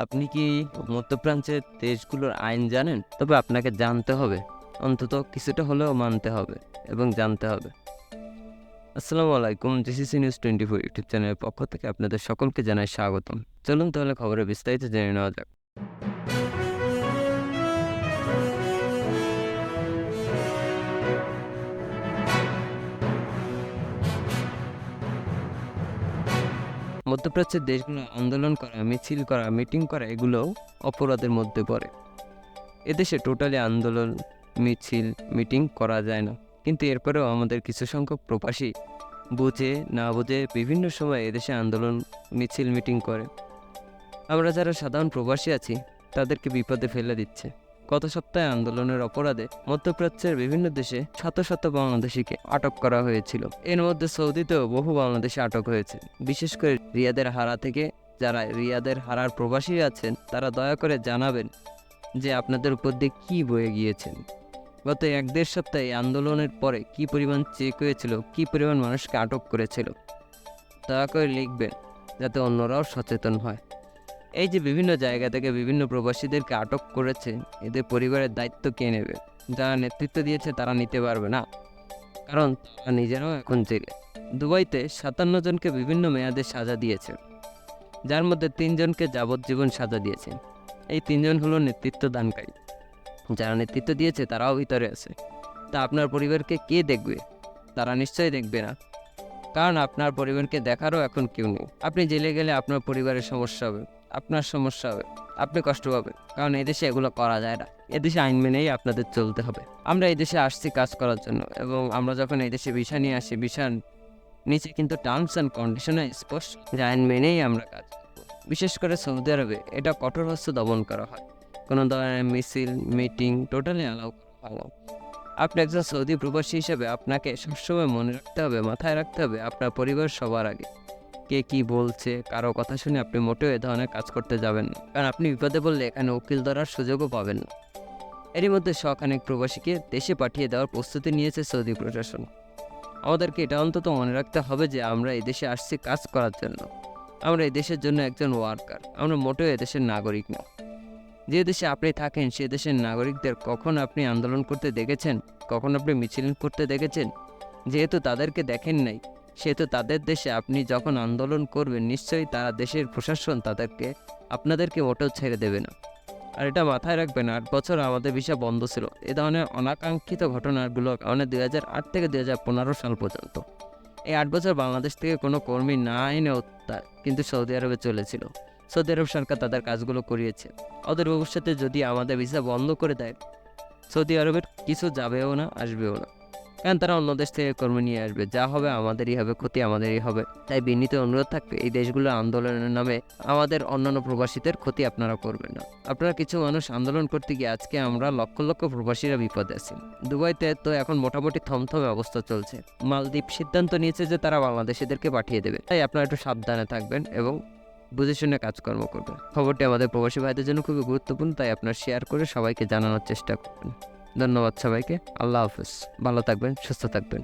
আপনি কি মধ্যপ্রাচ্যের দেশগুলোর আইন জানেন? তবে আপনাকে জানতে হবে। অন্তত কিছুটা হলেও মানতে হবে এবং জানতে হবে। আসসালামু আলাইকুম। জিসিসি নিউজ 24 ইউটিউব চ্যানেলের পক্ষ থেকে আপনাদের সকলকে জানাই স্বাগতম। চলুন তাহলে খবরের বিস্তারিত জেনে নেওয়া যাক। মধ্যপ্রাচ্যের দেশগুলো আন্দোলন করা, মিছিল করা, মিটিং করা এগুলোও অপরাধের মধ্যে পড়ে। এদেশে টোটালি আন্দোলন, মিছিল, মিটিং করা যায় না। কিন্তু এরপরেও আমাদের কিছু সংখ্যক প্রবাসী বুঝে না বুঝে বিভিন্ন সময় এদেশে আন্দোলন, মিছিল, মিটিং করে। আমরা যারা সাধারণ প্রবাসী আছি তাদেরকে বিপদে ফেলে দিচ্ছে। গত সপ্তাহে আন্দোলনের অপরাধে মধ্যপ্রাচ্যের বিভিন্ন দেশে শত শত বাংলাদেশিকে আটক করা হয়েছিল। এর মধ্যে সৌদিতেও বহু বাংলাদেশি আটক হয়েছে। বিশেষ করে রিয়াদের হারা থেকে যারা রিয়াদের হারার প্রবাসী আছেন তারা দয়া করে জানাবেন যে আপনাদের উপর দিয়ে কী বয়ে গিয়েছেন। গত ১-১.৫ সপ্তাহে আন্দোলনের পরে কী পরিমাণ চেক হয়েছিল, কী পরিমাণ মানুষকে আটক করেছিল, দয়া করে লিখবেন যাতে অন্যরাও সচেতন হয়। এই যে বিভিন্ন জায়গা থেকে বিভিন্ন প্রবাসীদেরকে আটক করেছে, এদের পরিবারের দায়িত্ব কে নেবে? যারা নেতৃত্ব দিয়েছে তারা নিতে পারবে না, কারণ তারা নিজেরাও এখন জেলে। দুবাইতে ৫৭ জনকে বিভিন্ন মেয়াদে সাজা দিয়েছে, যার মধ্যে ৩ জনকে যাবজ্জীবন সাজা দিয়েছে। এই ৩ জন হলো নেতৃত্ব দানকারী। যারা নেতৃত্ব দিয়েছে তারাও ভিতরে আছে। তা আপনার পরিবারকে কে দেখবে? তারা নিশ্চয়ই দেখবে না, কারণ আপনার পরিবারকে দেখারও এখন কেউ নেই। আপনি জেলে গেলে আপনার পরিবারের সমস্যা হবে, আপনার সমস্যা হবে, আপনি কষ্ট পাবেন, কারণ এদেশে এগুলো করা যায় না। এদেশে আইন মেনেই আপনাদের চলতে হবে। আমরা এই দেশে আসছি কাজ করার জন্য, এবং আমরা যখন এই দেশে ভিসা নিয়ে আসি, ভিসার নিচে কিন্তু টার্মস অ্যান্ড কন্ডিশনে স্পষ্ট যে আইন মেনেই আমরা কাজ করব। বিশেষ করে সৌদি আরবে এটা কঠোর হস্তে দমন করা হয়। কোনো ধরনের মিছিল, মিটিং টোটালি অ্যালাউ করা হয় না। আপনি একজন সৌদি প্রবাসী হিসেবে আপনাকে সবসময় মনে রাখতে হবে, মাথায় রাখতে হবে আপনার পরিবার সবার আগে। কে কি বলছে, কারো কথা শুনে আপনি মোটেও এ ধরনের কাজ করতে যাবেন না, কারণ আপনি বিপদে পড়লে এখানে উকিল ধরার সুযোগও পাবেন না। এরই মধ্যে শখানেক প্রবাসীকে দেশে পাঠিয়ে দেওয়ার প্রস্তুতি নিয়েছে সৌদি প্রশাসন। আমাদেরকে এটা অন্তত মনে রাখতে হবে যে আমরা এই দেশে আসছি কাজ করার জন্য। আমরা এই দেশের জন্য একজন ওয়ার্কার, আমরা মোটেও এদেশের নাগরিক না। যে দেশে আপনি থাকেন সে দেশের নাগরিকদের কখন আপনি আন্দোলন করতে দেখেছেন, কখন আপনি মিছিল করতে দেখেছেন? যেহেতু তাদেরকে দেখেন নাই, সেহেতু তাদের দেশে আপনি যখন আন্দোলন করবেন নিশ্চয়ই তারা দেশের প্রশাসন আপনাদেরকে মোটেও ছেড়ে দেবে না। আর এটা মাথায় রাখবেন, ৮ বছর আমাদের ভিসা বন্ধ ছিল। এ ধরনের অনাকাঙ্ক্ষিত ঘটনাগুলো কারণে ২০০৮ থেকে ২০১৫ সাল পর্যন্ত এই ৮ বছর বাংলাদেশ থেকে কোনো কর্মী না এনেও তার কিন্তু সৌদি আরবে চলেছিল। সৌদি আরব সরকার তাদের কাজগুলো করিয়েছে। ওদের ভবিষ্যতে যদি আমাদের ভিসা বন্ধ করে দেয়, সৌদি আরবের কিছু যাবেও না, আসবেও না, কারণ তারা অন্য দেশ থেকে কর্মী নিয়ে আসবে। যা হবে আমাদেরই হবে, ক্ষতি আমাদেরই হবে। তাই বিনীত অনুরোধ থাকবে, এই দেশগুলো আন্দোলনের নামে আমাদের অন্যান্য প্রবাসীদের ক্ষতি আপনারা করবেন না। আপনারা কিছু মানুষ আন্দোলন করতে গিয়ে আজকে আমরা লক্ষ লক্ষ প্রবাসীরা বিপদে আছি। দুবাইতে তো এখন মোটামুটি থমথমে অবস্থা চলছে। মালদ্বীপ সিদ্ধান্ত নিয়েছে যে তারা বাংলাদেশিদেরকে পাঠিয়ে দেবে। তাই আপনারা একটু সাবধানে থাকবেন এবং বুঝে শুনে কাজকর্ম করবেন। খবরটি আমাদের প্রবাসী ভাইদের জন্য খুবই গুরুত্বপূর্ণ, তাই আপনারা শেয়ার করে সবাইকে জানানোর চেষ্টা করবেন। ধন্যবাদ সবাইকে। আল্লাহ হাফেজ। ভালো থাকবেন, সুস্থ থাকবেন।